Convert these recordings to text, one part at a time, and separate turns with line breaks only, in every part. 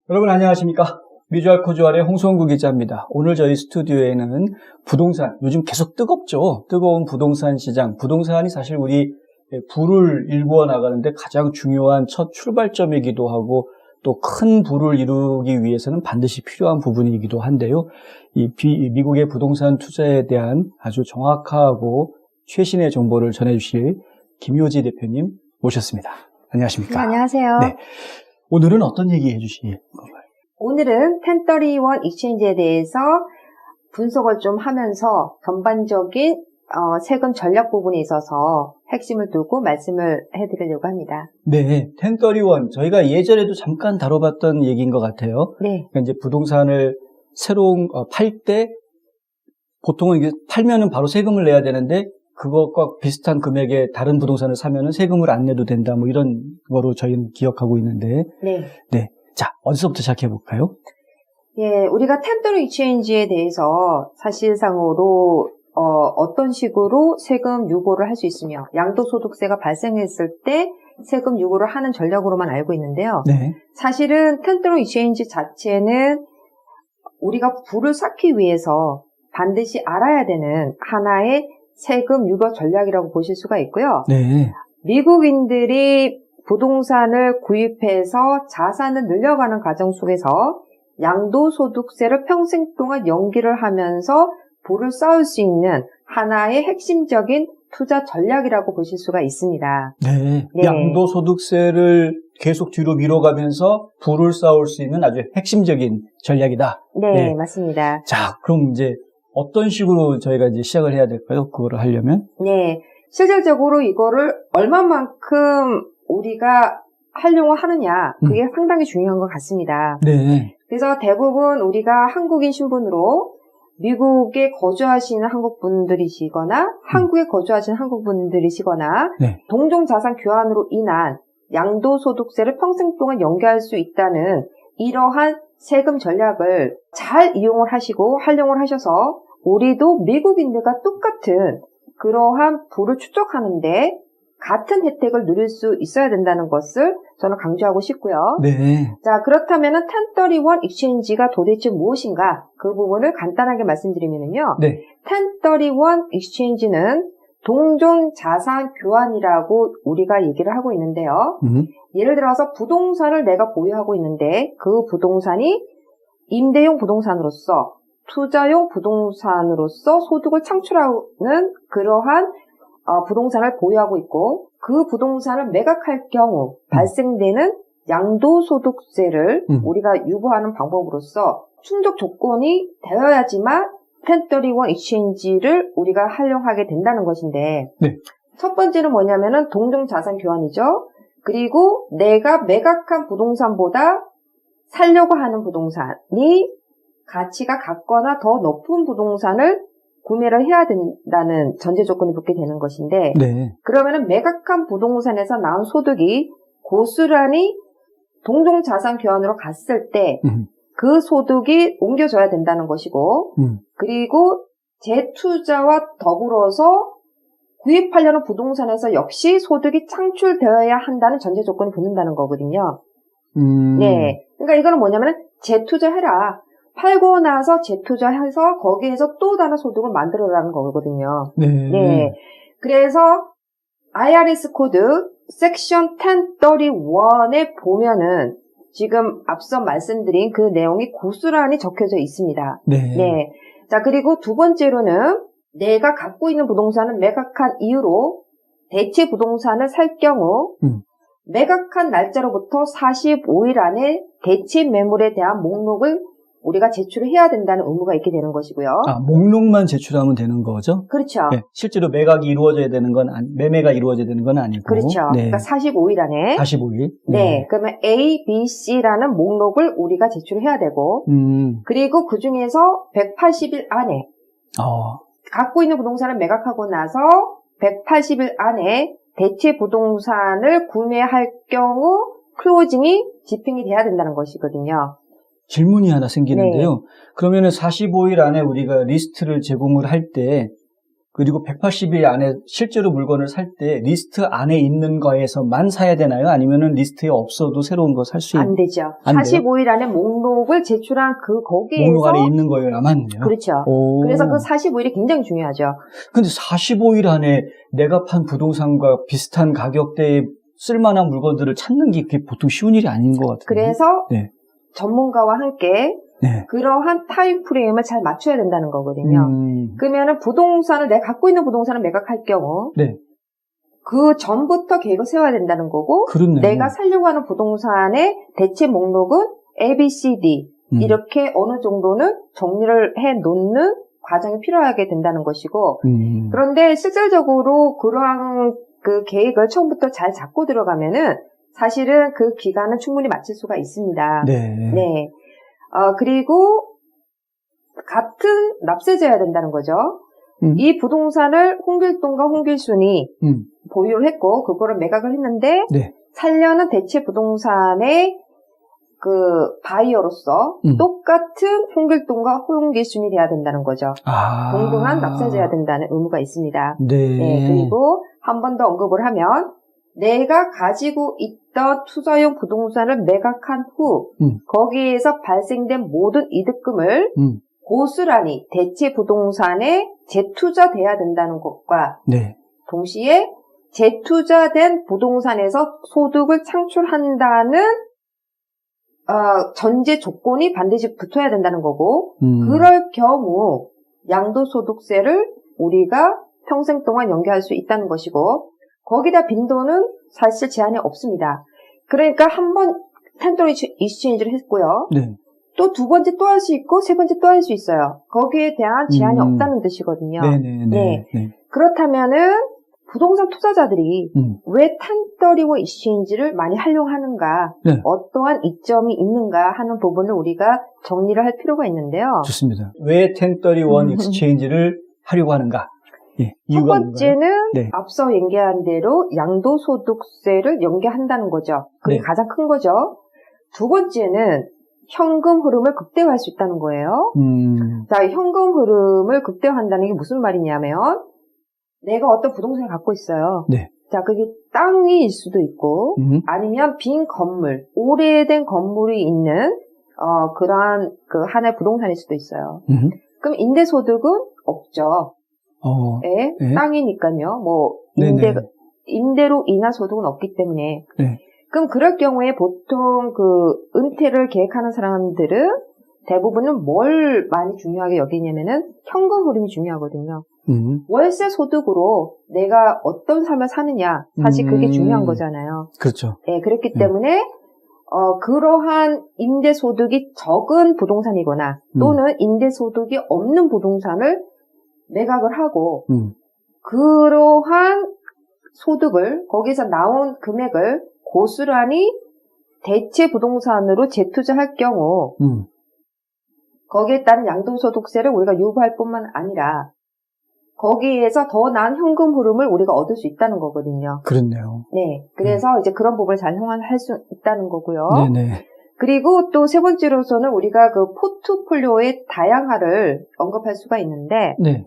여러분 안녕하십니까? 뮤주얼코주얼의 홍성구 기자입니다. 오늘 저희 스튜디오에는 부동산, 요즘 계속 뜨겁죠? 뜨거운 부동산 시장, 부동산이 사실 우리 부를 일구어 나가는데 가장 중요한 첫 출발점이기도 하고 또 큰 부를 이루기 위해서는 반드시 필요한 부분이기도 한데요. 미국의 부동산 투자에 대한 아주 정확하고 최신의 정보를 전해주실 김효지 대표님 모셨습니다. 안녕하십니까?
네, 안녕하세요.
네. 오늘은 어떤 얘기 해주실 건가요?
오늘은 1031 익스체인지에 대해서 분석을 좀 하면서 전반적인 세금 전략 부분에 있어서 핵심을 두고 말씀을 해드리려고 합니다.
네, 1031 저희가 예전에도 잠깐 다뤄봤던 얘기인 것 같아요.
네.
그러니까 이제 부동산을 새로운 팔 때 보통은 이게 팔면은 바로 세금을 내야 되는데 그것과 비슷한 금액의 다른 부동산을 사면은 세금을 안 내도 된다. 뭐 이런 거로 저희는 기억하고 있는데.
네.
네. 자, 어디서부터 시작해 볼까요?
예, 우리가 1031 익스체인지에 대해서 사실상으로 어떤 식으로 세금 유고를 할 수 있으며 양도소득세가 발생했을 때 세금 유고를 하는 전략으로만 알고 있는데요.
네.
사실은 1031 익스체인지 자체는 우리가 부를 쌓기 위해서 반드시 알아야 되는 하나의 세금 유고 전략이라고 보실 수가 있고요.
네.
미국인들이 부동산을 구입해서 자산을 늘려가는 과정 속에서 양도소득세를 평생 동안 연기를 하면서 부를 쌓을 수 있는 하나의 핵심적인 투자 전략이라고 보실 수가 있습니다.
네.
네.
양도소득세를 계속 뒤로 미뤄가면서 부를 쌓을 수 있는 아주 핵심적인 전략이다.
네,
네.
맞습니다.
자, 그럼 이제 어떤 식으로 저희가 이제 시작을 해야 될까요? 그거를 하려면?
네. 실질적으로 이거를 얼마만큼 우리가 활용을 하느냐, 그게 상당히 중요한 것 같습니다.
네.
그래서 대부분 우리가 한국인 신분으로 미국에 거주하시는 한국분들이시거나 한국에 거주하시는 한국분들이시거나
네.
동종자산 교환으로 인한 양도소득세를 평생 동안 연기할 수 있다는 이러한 세금 전략을 잘 이용을 하시고 활용을 하셔서 우리도 미국인들과 똑같은 그러한 부를 축적하는데 같은 혜택을 누릴 수 있어야 된다는 것을 저는 강조하고 싶고요.
네.
자, 그렇다면은 1031 익스체인지가 도대체 무엇인가? 그 부분을 간단하게 말씀드리면요.
네.
1031 익스체인지는 동종 자산 교환이라고 우리가 얘기를 하고 있는데요. 예를 들어서 부동산을 내가 보유하고 있는데 그 부동산이 임대용 부동산으로서 투자용 부동산으로서 소득을 창출하는 그러한 부동산을 보유하고 있고 그 부동산을 매각할 경우 발생되는 양도소득세를 우리가 유보하는 방법으로서 충족 조건이 되어야지만 1031 익스체인지를 우리가 활용하게 된다는 것인데
네.
첫 번째는 뭐냐면은 동종자산 교환이죠. 그리고 내가 매각한 부동산보다 살려고 하는 부동산이 가치가 같거나 더 높은 부동산을 구매를 해야 된다는 전제 조건이 붙게 되는 것인데
네.
그러면은 매각한 부동산에서 나온 소득이 고스란히 동종자산 교환으로 갔을 때 그 소득이 옮겨져야 된다는 것이고 그리고 재투자와 더불어서 구입하려는 부동산에서 역시 소득이 창출되어야 한다는 전제 조건이 붙는다는 거거든요. 네. 그러니까 이거는 뭐냐면은 재투자해라. 팔고 나서 재투자해서 거기에서 또 다른 소득을 만들어라는 거거든요.
네.
네. 그래서 IRS 코드 섹션 1031에 보면은 지금 앞서 말씀드린 그 내용이 고스란히 적혀져 있습니다.
네.
네. 자, 그리고 두 번째로는 내가 갖고 있는 부동산을 매각한 이후로 대체 부동산을 살 경우 매각한 날짜로부터 45일 안에 대체 매물에 대한 목록을 우리가 제출을 해야 된다는 의무가 있게 되는 것이고요.
아, 목록만 제출하면 되는 거죠?
그렇죠.
네, 실제로 매각이 이루어져야 되는 건, 매매가 이루어져야 되는 건 아니고.
그렇죠.
네.
그러니까 45일 안에.
45일?
네. 그러면 A, B, C라는 목록을 우리가 제출을 해야 되고, 그리고 그 중에서 180일 안에, 갖고 있는 부동산을 매각하고 나서 180일 안에 대체 부동산을 구매할 경우 클로징이 집행이 돼야 된다는 것이거든요.
질문이 하나 생기는데요.
네.
그러면은 45일 안에 우리가 리스트를 제공을 할 때 그리고 180일 안에 실제로 물건을 살 때 리스트 안에 있는 거에서만 사야 되나요? 아니면은 리스트에 없어도 새로운 거 살 수
안 되죠.
안 돼요?
45일 안에 목록을 제출한 거기에서
목록 안에 있는 거여야만 돼요.
그렇죠.
오.
그래서 그 45일이 굉장히 중요하죠.
근데 45일 안에 내가 판 부동산과 비슷한 가격대에 쓸만한 물건들을 찾는 게 그게 보통 쉬운 일이 아닌 것 같아요.
그래서
네.
전문가와 함께
네.
그러한 타임 프레임을 잘 맞춰야 된다는 거거든요. 그러면은 부동산을 내가 갖고 있는 부동산을 매각할 경우
네.
그 전부터 계획을 세워야 된다는 거고
그렇네요.
내가 살려고 하는 부동산의 대체 목록은 A, B, C, D 이렇게 어느 정도는 정리를 해 놓는 과정이 필요하게 된다는 것이고 그런데 실질적으로 그러한 그 계획을 처음부터 잘 잡고 들어가면은 사실은 그 기간은 충분히 마칠 수가 있습니다.
네.
네. 그리고 같은 납세자여야 된다는 거죠. 이 부동산을 홍길동과 홍길순이 보유를 했고 그거를 매각을 했는데
네.
살려는 대체 부동산의 그 바이어로서 똑같은 홍길동과 홍길순이 돼야 된다는 거죠. 동등한 납세자여야 된다는 의무가 있습니다.
네.
네. 그리고 한 번 더 언급을 하면 내가 가지고 있던 투자용 부동산을 매각한 후 거기에서 발생된 모든 이득금을 고스란히 대체 부동산에 재투자돼야 된다는 것과
네.
동시에 재투자된 부동산에서 소득을 창출한다는 전제 조건이 반드시 붙어야 된다는 거고 그럴 경우 양도소득세를 우리가 평생 동안 연계할 수 있다는 것이고 거기다 빈도는 사실 제한이 없습니다. 그러니까 한 번 텐더리 이슈체인지를 했고요.
네.
또 두 번째 또 할 수 있고 세 번째 또 할 수 있어요. 거기에 대한 제한이 없다는 뜻이거든요.
네네네.
네.
네.
그렇다면은 부동산 투자자들이 왜 텐더리워 이슈체인지를 많이 하려고 하는가,
네.
어떠한 이점이 있는가 하는 부분을 우리가 정리를 할 필요가 있는데요.
좋습니다. 왜 1031 익스체인지를 하려고 하는가? 예,
첫
이유가
번째는
뭔가요? 네.
앞서 얘기한 대로 양도소득세를 연계한다는 거죠. 그게
네.
가장 큰 거죠. 두 번째는 현금 흐름을 극대화할 수 있다는 거예요. 자, 현금 흐름을 극대화한다는 게 무슨 말이냐면 내가 어떤 부동산을 갖고 있어요.
네.
자, 그게 땅일 수도 있고 아니면 빈 건물, 오래된 건물이 있는 그러한 그 하나의 부동산일 수도 있어요. 그럼 임대소득은 없죠. 예,
네.
땅이니까요. 뭐
네네.
임대로 인한 소득은 없기 때문에.
네.
그럼 그럴 경우에 보통 그 은퇴를 계획하는 사람들은 대부분은 뭘 많이 중요하게 여기냐면은 현금 흐름이 중요하거든요. 월세 소득으로 내가 어떤 삶을 사느냐, 사실 그게 중요한 거잖아요.
그렇죠.
네, 그렇기 때문에 그러한 임대 소득이 적은 부동산이거나 또는 임대 소득이 없는 부동산을 매각을 하고 그러한 소득을 거기서 나온 금액을 고스란히 대체 부동산으로 재투자할 경우 거기에 따른 양도소득세를 우리가 유보할 뿐만 아니라 거기에서 더 나은 현금 흐름을 우리가 얻을 수 있다는 거거든요.
그렇네요.
네, 그래서 이제 그런 부분을 잘 활용할 수 있다는 거고요.
네네.
그리고 또 세 번째로서는 우리가 그 포트폴리오의 다양화를 언급할 수가 있는데
네.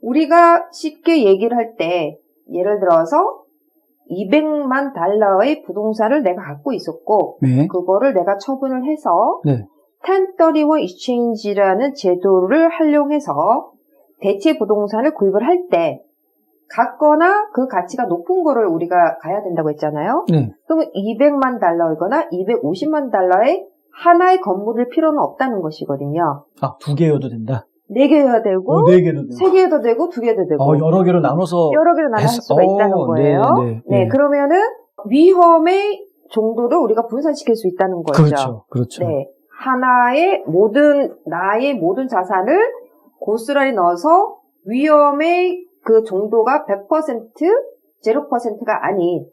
우리가 쉽게 얘기를 할 때 예를 들어서 200만 달러의 부동산을 내가 갖고 있었고
네.
그거를 내가 처분을 해서
네.
1031 익스체인지라는 제도를 활용해서 대체 부동산을 구입을 할 때 갖거나 그 가치가 높은 거를 우리가 가야 된다고 했잖아요.
네.
그러면 200만 달러이거나 250만 달러의 하나의 건물일 필요는 없다는 것이거든요.
아, 두 개여도 된다?
4개여야 되고,
네 개도 되고.
3개여도 되고, 2개도 되고.
여러 개로 나눠서.
여러 개로 나눌 수가 있다는 거예요. 네, 그러면은 위험의 정도를 우리가 분산시킬 수 있다는 거죠.
그렇죠. 그렇죠.
네. 나의 모든 자산을 고스란히 넣어서 위험의 그 정도가 100%, 0%가 아닌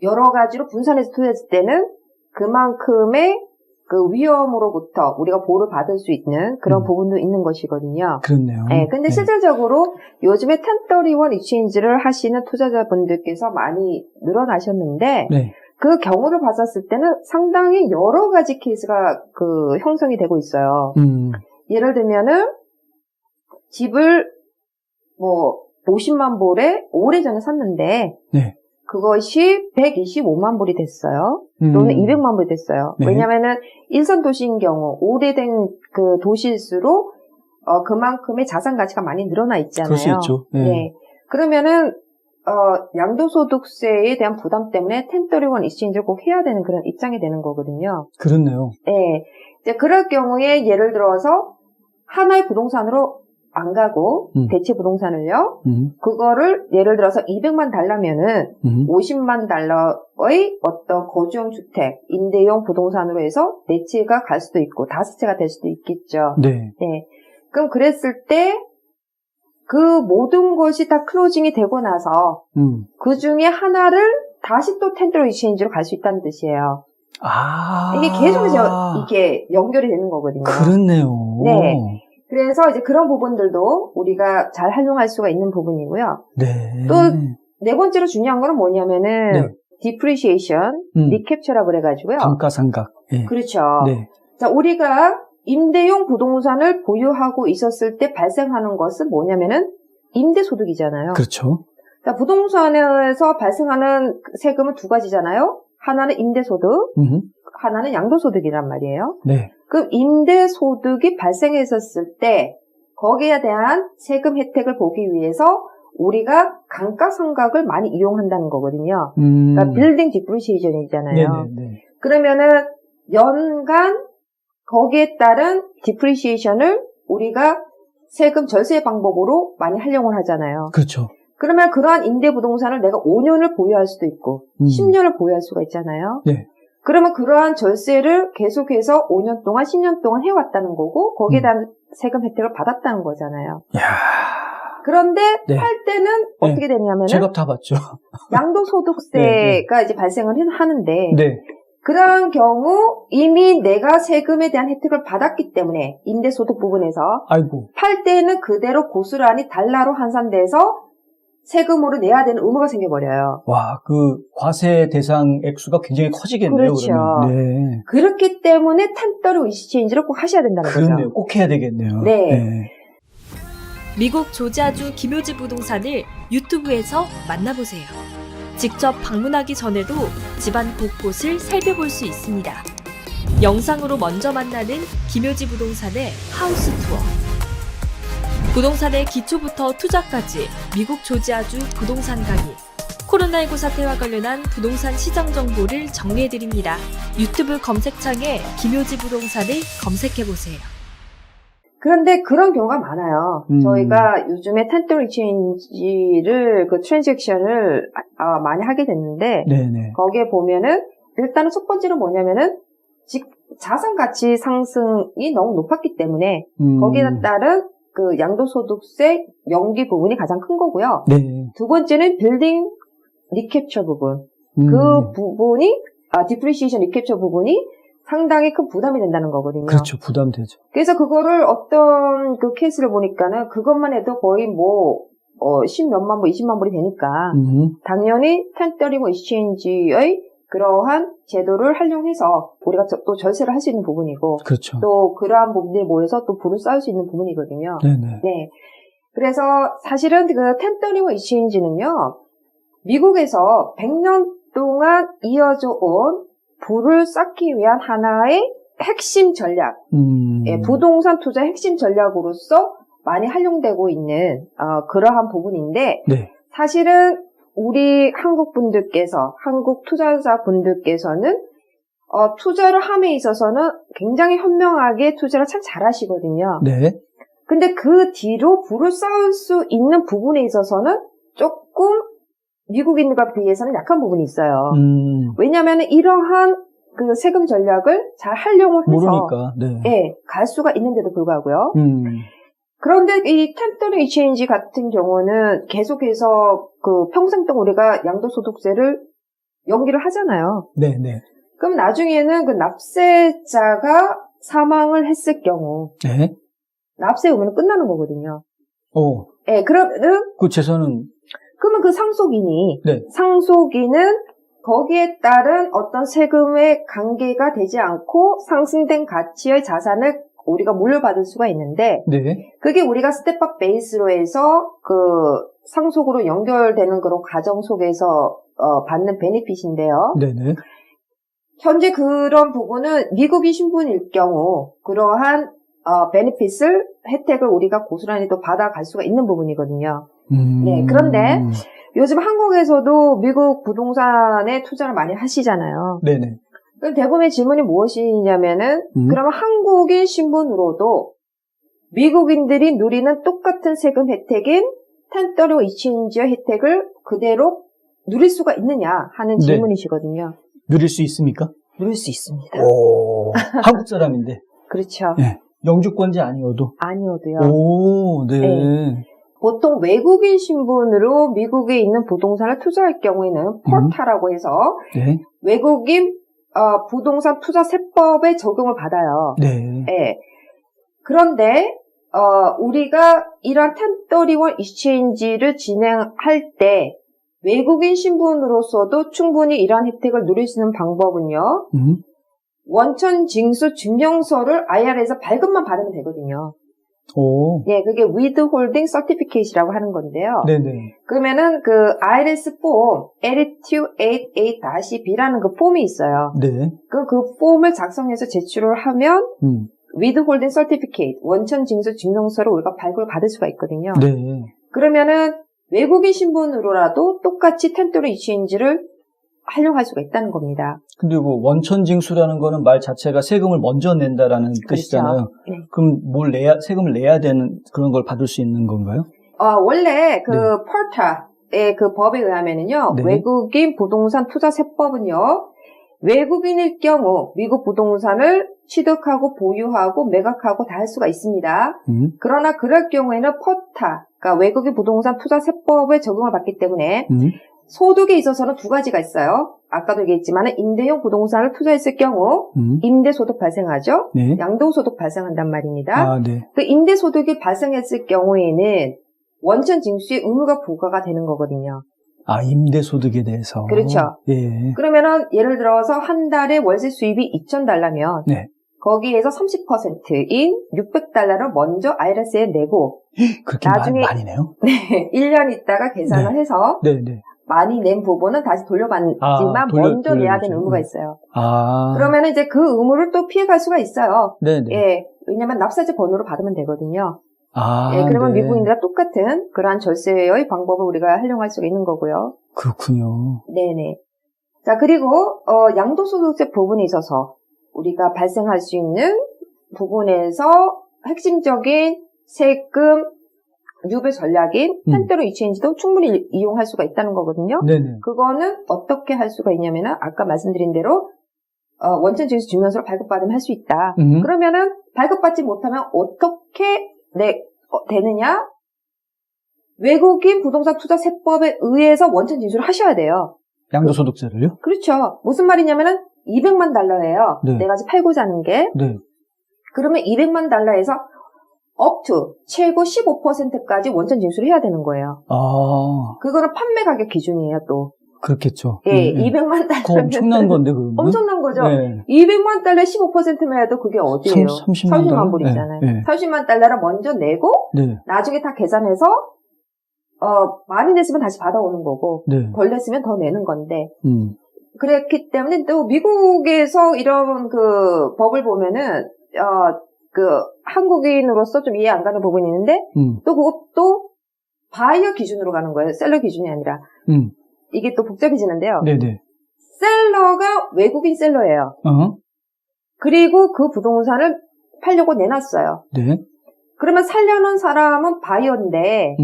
여러 가지로 분산해서 투자했을 때는 그만큼의 그 위험으로부터 우리가 보호를 받을 수 있는 그런 부분도 있는 것이거든요.
그렇네요.
네, 근데 실질적으로 요즘에 1031 익스체인지를 하시는 투자자분들께서 많이 늘어나셨는데
네.
그 경우를 봤었을 때는 상당히 여러 가지 케이스가 그 형성이 되고 있어요. 예를 들면은 집을 뭐 50만 불에 오래전에 샀는데
네.
그것이 125만 불이 됐어요. 또는 200만 불이 됐어요.
네.
왜냐면은 일선 도시인 경우 오래된 그 도시일수록 그만큼의 자산 가치가 많이 늘어나 있잖아요.
그럴 수 있죠. 네.
네. 그러면은 양도소득세에 대한 부담 때문에 1031 익스체인지를 꼭 해야 되는 그런 입장이 되는 거거든요.
그렇네요.
네. 이제 그럴 경우에 예를 들어서 하나의 부동산으로 안 가고 대체 부동산을요. 그거를 예를 들어서 200만 달러면은 50만 달러의 어떤 거주용 주택, 임대용 부동산으로 해서 네 채가 갈 수도 있고 다섯 채가 될 수도 있겠죠.
네.
네. 그럼 그랬을 때 그 모든 것이 다 클로징이 되고 나서 그 중에 하나를 다시 또 텐더로 익스체인지로 갈 수 있다는 뜻이에요.
아.
이게 계속 이게 연결이 되는 거거든요.
그렇네요.
네. 그래서 이제 그런 부분들도 우리가 잘 활용할 수가 있는 부분이고요.
네.
또 네 번째로 중요한 거는 뭐냐면은
네.
depreciation, recapture라고 그래가지고요.
감가상각. 네.
그렇죠.
네.
자, 우리가 임대용 부동산을 보유하고 있었을 때 발생하는 것은 뭐냐면은 임대소득이잖아요.
그렇죠.
자, 부동산에서 발생하는 세금은 두 가지잖아요. 하나는 임대소득, 하나는 양도소득이란 말이에요.
네.
그럼 임대소득이 발생했었을 때 거기에 대한 세금 혜택을 보기 위해서 우리가 감가상각을 많이 이용한다는 거거든요. 그러니까 빌딩 디프리시에이션이잖아요.
네네.
그러면은 연간 거기에 따른 디프리시에이션을 우리가 세금 절세 방법으로 많이 활용을 하잖아요.
그렇죠.
그러면 그러한 임대부동산을 내가 5년을 보유할 수도 있고 10년을 보유할 수가 있잖아요.
네.
그러면 그러한 절세를 계속해서 5년 동안 10년 동안 해왔다는 거고 거기에 대한 세금 혜택을 받았다는 거잖아요.
이야.
그런데
네.
팔 때는 어떻게 되냐면은
제값 다 받죠.
양도소득세가 이제 발생을 하는데
네.
그러한 경우 이미 내가 세금에 대한 혜택을 받았기 때문에 임대소득 부분에서
아이고.
팔 때는 그대로 고스란히 달러로 환산돼서 세금으로 내야 되는 의무가 생겨버려요.
와, 그 과세 대상 액수가 굉장히 커지겠네요.
그렇죠.
그러면. 네.
그렇기 때문에 1031 익스체인지를 꼭 하셔야 된다는
그렇네요.
거죠.
꼭 해야 되겠네요.
네.
미국 조지아주 김효지 부동산을 유튜브에서 만나보세요. 직접 방문하기 전에도 집안 곳곳을 살펴볼 수 있습니다. 영상으로 먼저 만나는 김효지 부동산의 하우스 투어. 부동산의 기초부터 투자까지 미국 조지아주 부동산 강의. 코로나19 사태와 관련한 부동산 시장 정보를 정리해드립니다. 유튜브 검색창에 김효지 부동산을 검색해보세요.
그런데 그런 경우가 많아요. 저희가 요즘에 1031 익스체인지를 그 트랜잭션을 많이 하게 됐는데
네네.
거기에 보면은 일단은 첫 번째로 뭐냐면은 자산 가치 상승이 너무 높았기 때문에 거기에 따른 그 양도소득세 연기 부분이 가장 큰 거고요.
네.
두 번째는 빌딩 리캡처 부분. 그 부분이 디프리시에이션 리캡처 부분이 상당히 큰 부담이 된다는 거거든요.
그렇죠. 부담되죠.
그래서 그거를 어떤 그 케이스를 보니까는 그것만 해도 거의 뭐 10몇만 불, 20만 불이 되니까 당연히 1031 익스체인지의 그러한 제도를 활용해서 우리가 또 절세를 할 수 있는 부분이고
그렇죠.
또 그러한 부분들이 모여서 또 부를 쌓을 수 있는 부분이거든요.
네네.
네. 그래서 사실은 그 1031 익스체인지는요. 미국에서 100년 동안 이어져 온 부를 쌓기 위한 하나의 핵심 전략, 부동산 투자 핵심 전략으로서 많이 활용되고 있는 그러한 부분인데
네.
사실은 우리 한국 분들께서 한국 투자자 분들께서는 투자를 함에 있어서는 굉장히 현명하게 투자를 참 잘하시거든요.
네.
근데 그 뒤로 부를 쌓을 수 있는 부분에 있어서는 조금 미국인들과 비해서는 약한 부분이 있어요. 왜냐하면 이러한 그 세금 전략을 잘 활용을 해서
모르니까. 네.
예, 갈 수가 있는데도 불구하고요. 그런데 이 1031 익스체인지 같은 경우는 계속해서 그 평생 동안 우리가 양도소득세를 연기를 하잖아요.
네네.
그럼 나중에는 그 납세자가 사망을 했을 경우
네.
납세 의무는 끝나는 거거든요. 예, 그러면은
그 재산은
그러면 그 상속인이
네.
상속인은 거기에 따른 어떤 세금의 관계가 되지 않고 상승된 가치의 자산을 우리가 물려받을 수가 있는데
네.
그게 우리가 스텝업 베이스로 해서 그 상속으로 연결되는 그런 과정 속에서 받는 베네핏인데요.
네네.
현재 그런 부분은 미국인 신분일 경우 그러한 베네핏을 혜택을 우리가 고스란히 또 받아갈 수가 있는 부분이거든요. 네, 그런데 요즘 한국에서도 미국 부동산에 투자를 많이 하시잖아요.
네네.
그럼 대부분의 질문이 무엇이냐면은 그러면 한국인 신분으로도 미국인들이 누리는 똑같은 세금 혜택인 1030 exchange의 혜택을 그대로 누릴 수가 있느냐 하는
네.
질문이시거든요.
누릴 수 있습니까?
누릴 수 있습니다.
오, 한국 사람인데.
그렇죠.
네. 영주권자 아니어도.
아니어도요.
오, 네.
네. 보통 외국인 신분으로 미국에 있는 부동산을 투자할 경우에는 폴타라고 해서
네.
외국인 부동산 투자 세법에 적용을 받아요.
네.
네. 그런데 우리가 이러한 1031 exchange를 진행할 때 외국인 신분으로서도 충분히 이러한 혜택을 누릴 수 있는 방법은요. 원천 징수 증명서를 IR에서 발급만 받으면 되거든요.
오.
예, 그게 withholding certificate이라고 하는 건데요.
네네.
그러면은 그 IRS 폼 L288-B라는 그 폼이 있어요.
네.
그 폼을 작성해서 제출을 하면 withholding certificate, 원천 징수 증명서를 우리가 발급을 받을 수가 있거든요.
네.
그러면은 외국인 신분으로라도 똑같이 1030 exchange를 활용할 수가 있다는 겁니다.
근데 그 원천징수라는 거는 말 자체가 세금을 먼저 낸다라는 뜻이잖아요.
네.
그럼 세금을 내야 되는 그런 걸 받을 수 있는 건가요?
원래 그
네.
폴타의 그 법에 의하면은요,
네.
외국인 부동산 투자 세법은요, 외국인일 경우 미국 부동산을 취득하고 보유하고 매각하고 다 할 수가 있습니다. 그러나 그럴 경우에는 폴타, 그러니까 외국인 부동산 투자 세법에 적용을 받기 때문에 소득에 있어서는 두 가지가 있어요. 아까도 얘기했지만 임대용 부동산을 투자했을 경우 임대소득 발생하죠.
네.
양도소득 발생한단 말입니다.
아, 네.
그 임대소득이 발생했을 경우에는 원천 징수의 의무가 부과가 되는 거거든요.
아, 임대소득에 대해서.
그렇죠.
예.
그러면은 예를 들어서 한 달에 월세 수입이 $2,000면
네.
거기에서 30%인 $600를 먼저 IRS에 내고
그렇게
나중에
많이 내요?
네, 1년 있다가 계산을 해서
네, 네.
많이 낸 부분은 다시 돌려받지만 먼저 내야 되는 의무가 있어요.
아.
그러면 이제 그 의무를 또 피해갈 수가 있어요.
네네.
예, 왜냐면 납세자 번호를 받으면 되거든요.
아.
예, 그러면
네.
미국인과 똑같은 그러한 절세의 방법을 우리가 활용할 수가 있는 거고요.
그렇군요.
네네. 자, 그리고 양도소득세 부분에 있어서 우리가 발생할 수 있는 부분에서 핵심적인 세금 유배 전략인 1030 exchange도 충분히 이용할 수가 있다는 거거든요.
네네.
그거는 어떻게 할 수가 있냐면은 아까 말씀드린 대로 원천 징수 증명서를 발급받으면 할 수 있다. 그러면은 발급받지 못하면 어떻게 되느냐? 외국인 부동산 투자 세법에 의해서 원천 징수를 하셔야 돼요.
양도소득세를요?
그렇죠. 무슨 말이냐면은 $200만
네.
내가 지금 팔고자 하는 게.
네.
그러면 $200만 up to 최고 15%까지 원천 징수를 해야 되는 거예요.
아.
그거는 판매 가격 기준이에요, 또.
그렇겠죠.
예,
네.
$200만.
그거 엄청난 건데, 그러면.
엄청난 거죠.
네.
$200만 15%면 해도 그게 어디예요?
30만
불이잖아요.
네.
30만 먼저 내고,
네.
나중에 다 계산해서, 많이 냈으면 다시 받아오는 거고,
네.
덜 냈으면 더 내는 건데, 그랬기 때문에 또 미국에서 이런 그 법을 보면은, 한국인으로서 좀 이해 안 가는 부분이 있는데, 또 그것도 바이어 기준으로 가는 거예요. 셀러 기준이 아니라. 이게 또 복잡해지는데요.
네네.
셀러가 외국인 셀러예요. 그리고 그 부동산을 팔려고 내놨어요.
네.
그러면 살려는 사람은 바이어인데,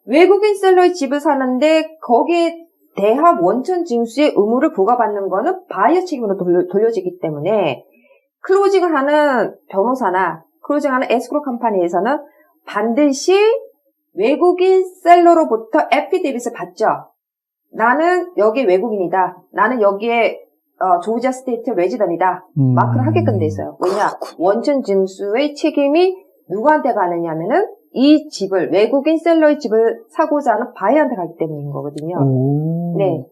외국인 셀러의 집을 사는데, 거기에 대합 원천 징수의 의무를 부과받는 거는 바이어 책임으로 돌려지기 때문에, 클로징을 하는 변호사나 클로징하는 에스크로 컴퍼니에서는 반드시 외국인 셀러로부터 애피데빗을 받죠. 나는 여기 외국인이다. 나는 여기에 조지아 스테이트 레지던이다. 마크를 하게끔 돼 있어요. 왜냐? 원천 징수의 책임이 누구한테 가느냐면은 이 집을 외국인 셀러의 집을 사고자 하는 바이어한테 가기 때문인 거거든요.
오.
네.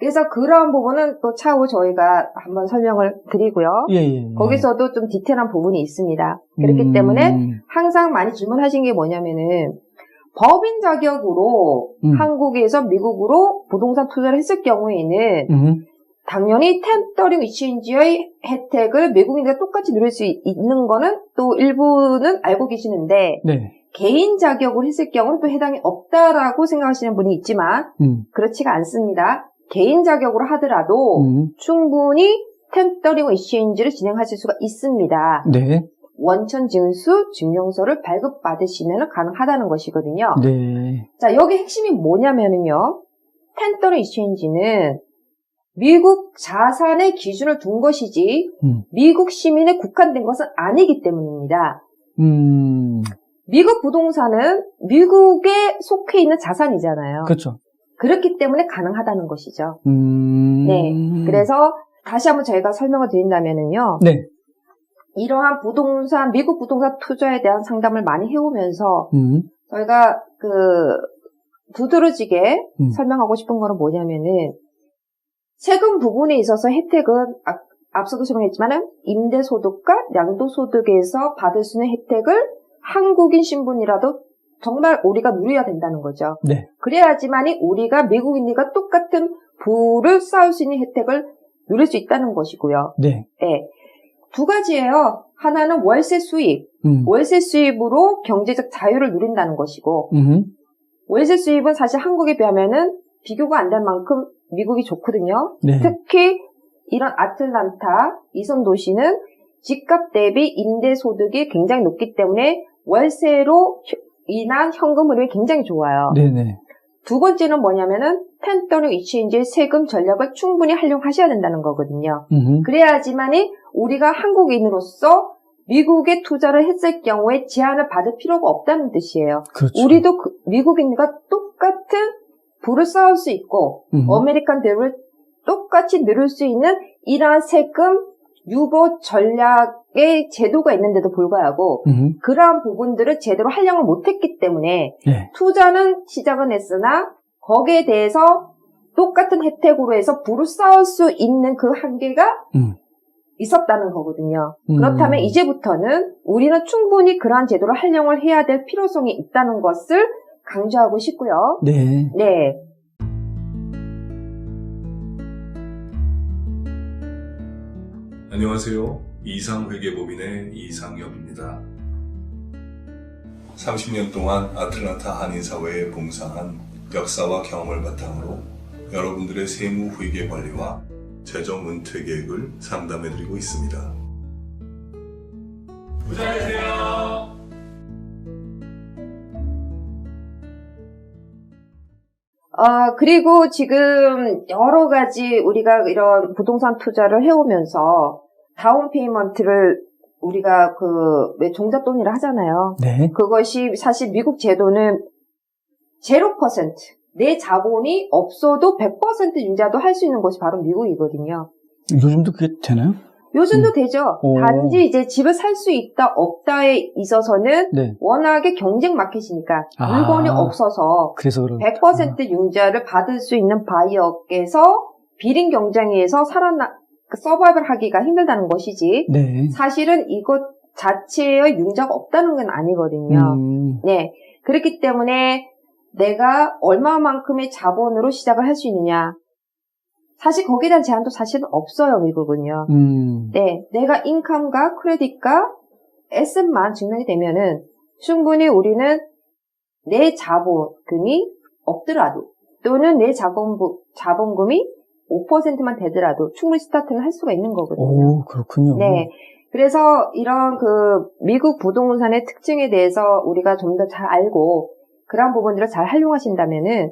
그래서 그러한 부분은 또 차후 저희가 한번 설명을 드리고요.
예.
거기서도 좀 디테일한 부분이 있습니다. 그렇기 때문에 항상 많이 질문하신 게 뭐냐면은 법인 자격으로 한국에서 미국으로 부동산 투자를 했을 경우에는 당연히 1030 익스체인지의 혜택을 미국인들과 똑같이 누릴 수 있는 거는 또 일부는 알고 계시는데
네.
개인 자격으로 했을 경우는 또 해당이 없다라고 생각하시는 분이 있지만 그렇지가 않습니다. 개인 자격으로 하더라도 충분히 1030 익스체인지를 진행하실 수가 있습니다.
네.
원천 징수 증명서를 발급받으시면 가능하다는 것이거든요.
네.
자, 여기 핵심이 뭐냐면은요. 1030 익스체인지는 미국 자산의 기준을 둔 것이지 미국 시민에 국한된 것은 아니기 때문입니다. 미국 부동산은 미국에 속해 있는 자산이잖아요.
그렇죠.
그렇기 때문에 가능하다는 것이죠. 네. 그래서 다시 한번 저희가 설명을 드린다면은요.
네.
이러한 부동산, 미국 부동산 투자에 대한 상담을 많이 해오면서 저희가 두드러지게 설명하고 싶은 거는 뭐냐면은 세금 부분에 있어서 혜택은 앞서도 설명했지만은 임대소득과 양도소득에서 받을 수 있는 혜택을 한국인 신분이라도 정말 우리가 누려야 된다는 거죠.
네.
그래야지만이 우리가 미국인들과 똑같은 부를 쌓을 수 있는 혜택을 누릴 수 있다는 것이고요.
네.
네. 두 가지예요. 하나는 월세 수입. 월세 수입으로 경제적 자유를 누린다는 것이고 월세 수입은 사실 한국에 비하면은 비교가 안 될 만큼 미국이 좋거든요.
네.
특히 이런 아틀란타, 이선 도시는 집값 대비 임대소득이 굉장히 높기 때문에 월세로 인한 현금 흐름이 굉장히 좋아요.
네네.
두 번째는 뭐냐면은 1030 익스체인지의 세금 전략을 충분히 활용하셔야 된다는 거거든요. 그래야지만이 우리가 한국인으로서 미국에 투자를 했을 경우에 제한을 받을 필요가 없다는 뜻이에요.
그렇죠.
우리도 미국인과 똑같은 부를 쌓을 수 있고 아메리칸 드림을 똑같이 누릴 수 있는 이러한 세금 유보 전략의 제도가 있는데도 불구하고 그러한 부분들을 제대로 활용을 못했기 때문에
네.
투자는 시작은 했으나 거기에 대해서 똑같은 혜택으로 해서 부를 쌓을 수 있는 그 한계가 있었다는 거거든요. 그렇다면 이제부터는 우리는 충분히 그러한 제도를 활용을 해야 될 필요성이 있다는 것을 강조하고 싶고요.
네.
네.
안녕하세요. 이상회계법인의 이상엽입니다. 30년 동안 아틀란타 한인사회에 봉사한 역사와 경험을 바탕으로 여러분들의 세무회계 관리와 재정 은퇴 계획을 상담해드리고 있습니다. 부탁드려요.
그리고 지금 여러 가지 우리가 이런 부동산 투자를 해오면서 다운 페이먼트를 우리가 왜 종잣돈이라 하잖아요.
네.
그것이 사실 미국 제도는 0%, 내 자본이 없어도 100% 융자도 할 수 있는 것이 바로 미국이거든요.
요즘도 그게 되나요?
요즘도 되죠.
오.
단지 이제 집을 살 수 있다 없다에 있어서는
네.
워낙에 경쟁 마켓이니까 물건이 없어서
그래서 그런
100% 융자를 받을 수 있는 바이어께서 비린 경쟁에서 서바이벌 하기가 힘들다는 것이지
네.
사실은 이것 자체의 융자가 없다는 건 아니거든요. 네. 그렇기 때문에 내가 얼마만큼의 자본으로 시작을 할 수 있느냐. 사실 거기에 대한 제한도 사실은 없어요, 미국은요. 네. 내가 인컴과 크레딧과 에셋만 증명이 되면은 충분히 우리는 내 자본금이 없더라도 또는 내 자본금이 5%만 되더라도 충분히 스타트를 할 수가 있는 거거든요.
오, 그렇군요.
네. 그래서 이런 미국 부동산의 특징에 대해서 우리가 좀 더 잘 알고 그런 부분들을 잘 활용하신다면은,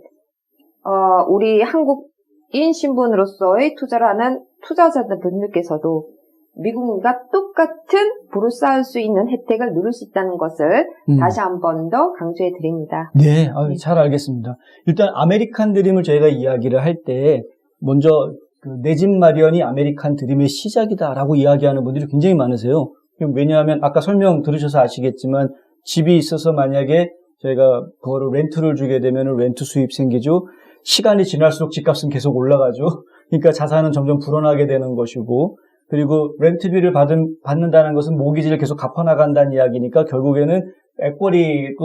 우리 한국인 신분으로서의 투자를 하는 투자자분들께서도 미국인과 똑같은 부를 쌓을 수 있는 혜택을 누릴 수 있다는 것을 다시 한 번 더 강조해 드립니다.
네, 잘 알겠습니다. 일단 아메리칸 드림을 저희가 이야기를 할 때 먼저 내 집 마련이 아메리칸 드림의 시작이다라고 이야기하는 분들이 굉장히 많으세요. 왜냐하면 아까 설명 들으셔서 아시겠지만 집이 있어서 만약에 저희가 그거를 렌트를 주게 되면 렌트 수입 생기죠. 시간이 지날수록 집값은 계속 올라가죠. 그러니까 자산은 점점 불어나게 되는 것이고, 그리고 렌트비를 받는다는 것은 모기지를 계속 갚아나간다는 이야기니까 결국에는 액벌이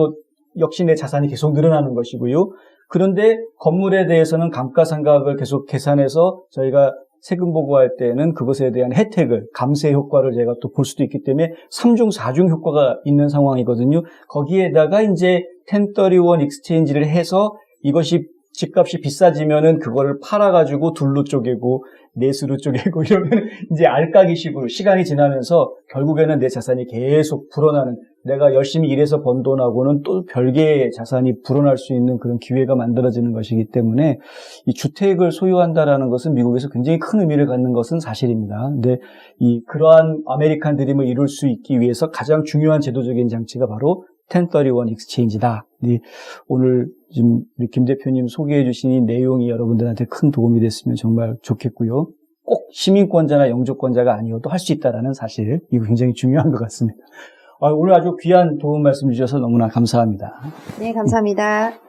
역시 내 자산이 계속 늘어나는 것이고요. 그런데 건물에 대해서는 감가상각을 계속 계산해서 저희가 세금 보고할 때는 그것에 대한 혜택을, 감세 효과를 제가 또 볼 수도 있기 때문에 3중, 4중 효과가 있는 상황이거든요. 거기에다가 이제 1031 익스체인지를 해서 이것이 집값이 비싸지면은 그거를 팔아가지고 둘로 쪼개고 넷으로 쪼개고 이러면 이제 알까기식으로 시간이 지나면서 결국에는 내 자산이 계속 불어나는, 내가 열심히 일해서 번 돈하고는 또 별개의 자산이 불어날 수 있는 그런 기회가 만들어지는 것이기 때문에 이 주택을 소유한다라는 것은 미국에서 굉장히 큰 의미를 갖는 것은 사실입니다. 근데 그러한 아메리칸 드림을 이룰 수 있기 위해서 가장 중요한 제도적인 장치가 바로 1031 익스체인지다. 오늘 지금 우리 김 대표님 소개해 주신 이 내용이 여러분들한테 큰 도움이 됐으면 정말 좋겠고요. 꼭 시민권자나 영주권자가 아니어도 할 수 있다라는 사실, 이거 굉장히 중요한 것 같습니다. 오늘 아주 귀한 도움 말씀 주셔서 너무나 감사합니다.
네, 감사합니다.